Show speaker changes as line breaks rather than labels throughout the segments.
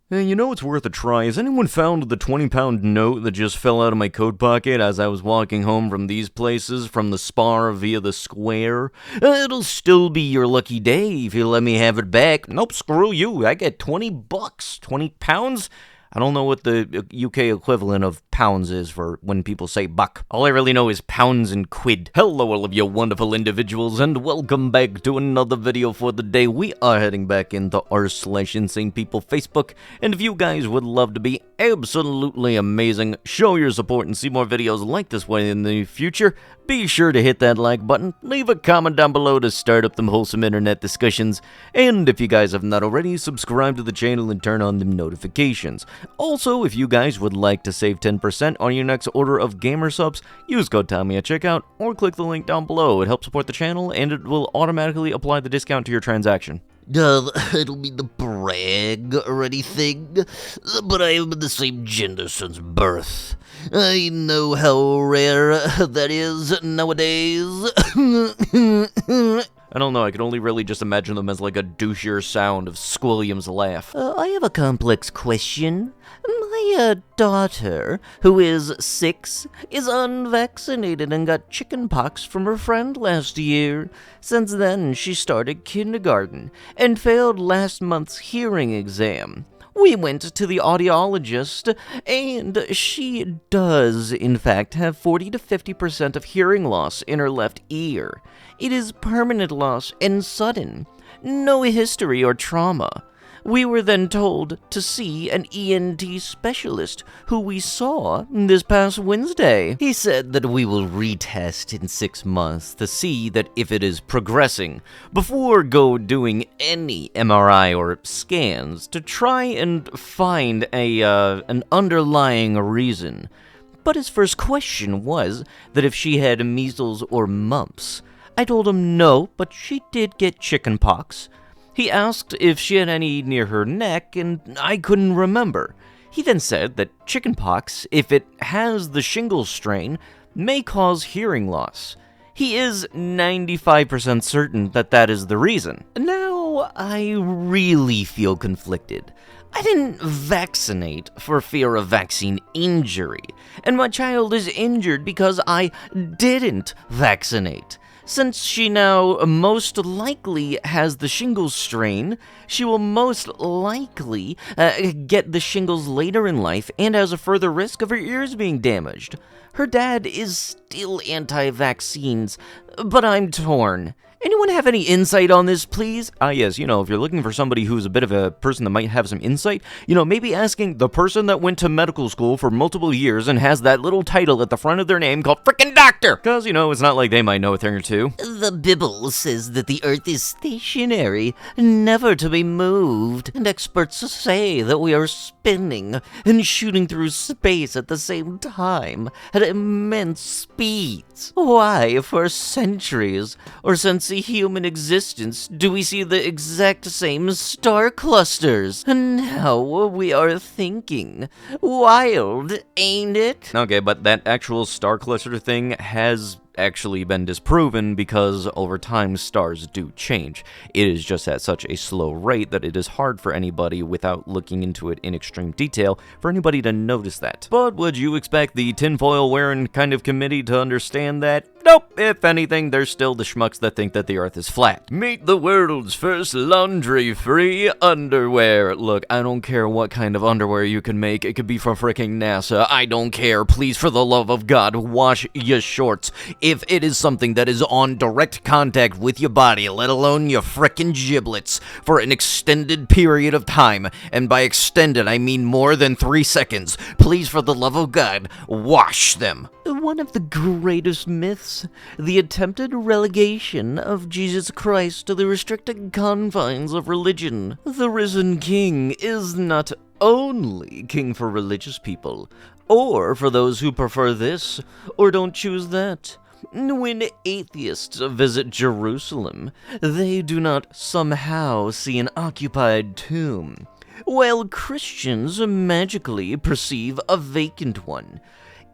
Hey, you know it's worth a try. Has anyone found the 20-pound note that just fell out of my coat pocket as I was walking home from these places, from the Spar via the Square? It'll still be your lucky day if you let me have it back. Nope, screw you. I get 20 bucks. 20 pounds? I don't know what the UK equivalent of pounds is for when people say buck. All I really know is pounds and quid. Hello all of you wonderful individuals, and welcome back to another video for the day. We are heading back into r/Insane People Facebook, and if you guys would love to be absolutely amazing, show your support and see more videos like this one in the future, be sure to hit that like button, leave a comment down below to start up them wholesome internet discussions, and if you guys have not already, subscribe to the channel and turn on them notifications. Also, if you guys would like to save 10% on your next order of gamer subs, use code Tommy at checkout, or click the link down below. It helps support the channel, and it will automatically apply the discount to your transaction.
I don't mean to brag or anything, but I am in the same gender since birth. I know how rare that is nowadays.
I don't know, I can only really just imagine them as like a douchier sound of Squilliam's laugh.
I have a complex question. My daughter, who is 6, is unvaccinated and got chickenpox from her friend last year. Since then, she started kindergarten and failed last month's hearing exam. We went to the audiologist, and she does, in fact, have 40 to 50% of hearing loss in her left ear. It is permanent loss and sudden. No history or trauma. We were then told to see an ENT specialist, who we saw this past Wednesday. He said that we will retest in 6 months to see that if it is progressing, before doing any MRI or scans to try and find an underlying reason. But his first question was that if she had measles or mumps. I told him no, but she did get chickenpox. He asked if she had any near her neck, and I couldn't remember. He then said that chickenpox, if it has the shingles strain, may cause hearing loss. He is 95% certain that that is the reason. Now, I really feel conflicted. I didn't vaccinate for fear of vaccine injury, and my child is injured because I didn't vaccinate. Since she now most likely has the shingles strain, she will most likely get the shingles later in life and has a further risk of her ears being damaged. Her dad is still anti-vaccines, but I'm torn. Anyone have any insight on this, please?
Yes, if you're looking for somebody who's a bit of a person that might have some insight, maybe asking the person that went to medical school for multiple years and has that little title at the front of their name called frickin' doctor! Because, it's not like they might know a thing or two.
The Bible says that the earth is stationary, never to be moved, and experts say that we are spinning and shooting through space at the same time at immense speeds. Why, for centuries, or since human existence, do we see the exact same star clusters? And now we are thinking. Wild, ain't it?
Okay, but that actual star cluster thing has actually been disproven because over time stars do change. It is just at such a slow rate that it is hard for anybody, without looking into it in extreme detail, for anybody to notice that. But would you expect the tinfoil wearing kind of committee to understand that? Nope. If anything, there's still the schmucks that think that the earth is flat. Meet the world's first laundry-free underwear. Look, I don't care what kind of underwear you can make. It could be from fricking NASA. I don't care. Please, for the love of God, wash your shorts. If it is something that is on direct contact with your body, let alone your frickin' giblets, for an extended period of time, and by extended I mean more than 3 seconds, please, for the love of God, wash them.
One of the greatest myths, the attempted relegation of Jesus Christ to the restricted confines of religion. The risen king is not only king for religious people, or for those who prefer this, or don't choose that. When atheists visit Jerusalem, they do not somehow see an occupied tomb, while Christians magically perceive a vacant one.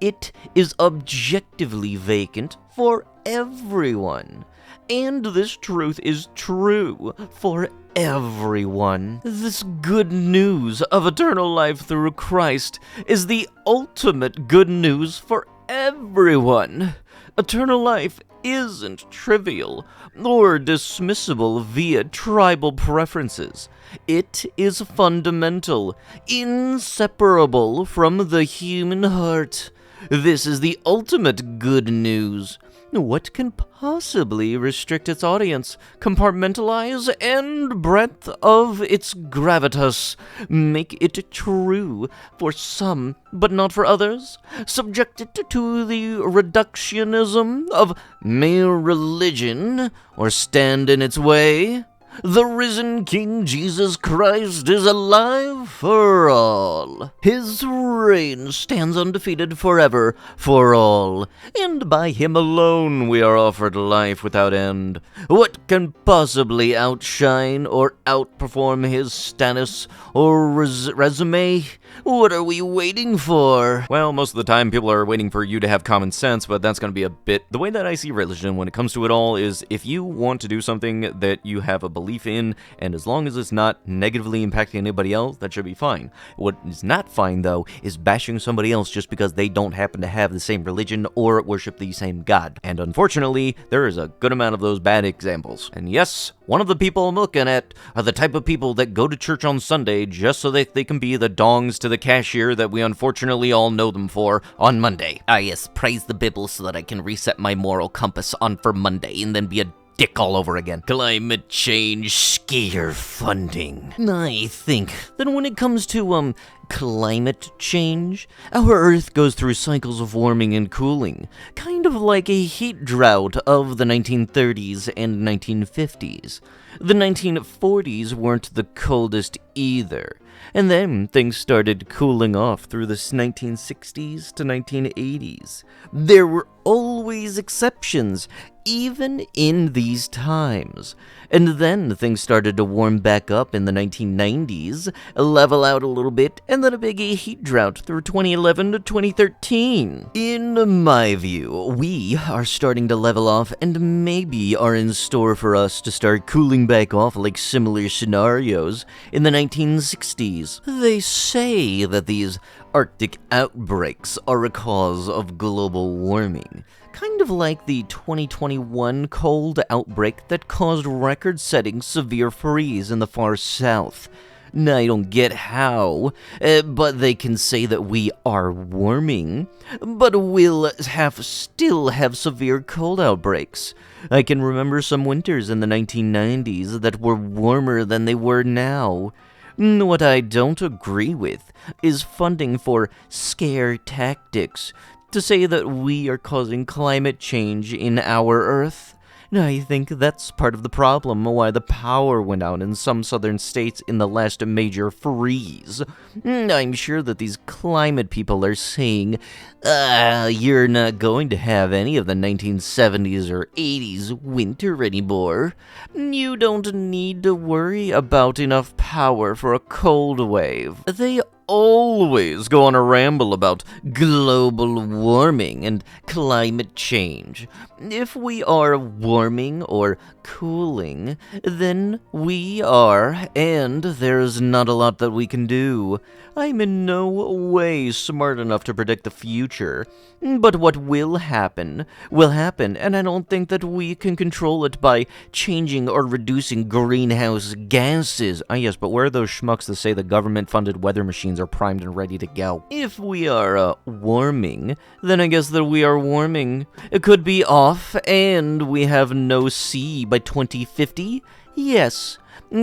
It is objectively vacant for everyone. And this truth is true for everyone. This good news of eternal life through Christ is the ultimate good news for everyone. Eternal life isn't trivial or dismissible via tribal preferences. It is fundamental, inseparable from the human heart. This is the ultimate good news. What can possibly restrict its audience, compartmentalize and breadth of its gravitas, make it true for some but not for others, subject it to the reductionism of mere religion, or stand in its way? The risen King Jesus Christ is alive for all. His reign stands undefeated forever for all, and by him alone we are offered life without end. What can possibly outshine or outperform his status or resume? What are we waiting for?
Well, most of the time people are waiting for you to have common sense, but that's going to be a bit... The way that I see religion when it comes to it all is if you want to do something that you have a belief in, and as long as it's not negatively impacting anybody else, that should be fine. What is not fine, though, is bashing somebody else just because they don't happen to have the same religion or worship the same God. And unfortunately, there is a good amount of those bad examples. And yes, one of the people I'm looking at are the type of people that go to church on Sunday just so that they can be the dongs to the cashier that we unfortunately all know them for on Monday.
Ah yes, praise the Bible so that I can reset my moral compass on for Monday and then be a dick all over again. Climate change scare funding. I think that when it comes to climate change, our Earth goes through cycles of warming and cooling, kind of like a heat drought of the 1930s and 1950s. The 1940s weren't the coldest either, and then things started cooling off through the 1960s to 1980s. There were always exceptions, even in these times. And then things started to warm back up in the 1990s, level out a little bit, and then a big heat drought through 2011 to 2013. In my view, we are starting to level off and maybe are in store for us to start cooling back off like similar scenarios in the 1960s. They say that these Arctic outbreaks are a cause of global warming. Kind of like the 2021 cold outbreak that caused record-setting severe freeze in the far south. I don't get how, but they can say that we are warming, but we'll still have severe cold outbreaks. I can remember some winters in the 1990s that were warmer than they were now. What I don't agree with is funding for scare tactics to say that we are causing climate change in our Earth. I think that's part of the problem why the power went out in some southern states in the last major freeze. I'm sure that these climate people are saying, you're not going to have any of the 1970s or 80s winter anymore. You don't need to worry about enough power for a cold wave. They always go on a ramble about global warming and climate change. If we are warming or cooling, then we are, and there's not a lot that we can do. I'm in no way smart enough to predict the future, but what will happen, and I don't think that we can control it by changing or reducing greenhouse gases. Ah yes, but where are those schmucks that say the government-funded weather machines are primed and ready to go? If we are warming, then I guess that we are warming. It could be off, and we have no sea by 2050? Yes.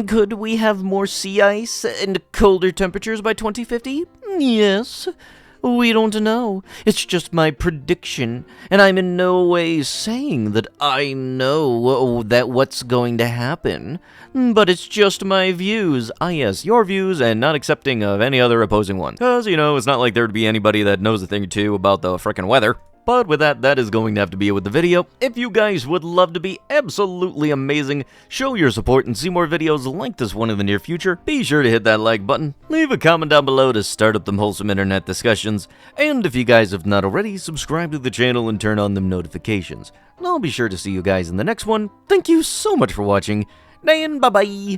Could we have more sea ice and colder temperatures by 2050? Yes. We don't know. It's just my prediction, and I'm in no way saying that I know that what's going to happen. But it's just my views. Ah yes, your views, and not accepting of any other opposing ones. Because, it's not like there'd be anybody that knows a thing or two about the frickin' weather. But with that is going to have to be it with the video. If you guys would love to be absolutely amazing, show your support and see more videos like this one in the near future, be sure to hit that like button, leave a comment down below to start up them wholesome internet discussions, and if you guys have not already, subscribe to the channel and turn on them notifications. And I'll be sure to see you guys in the next one. Thank you so much for watching, and bye-bye!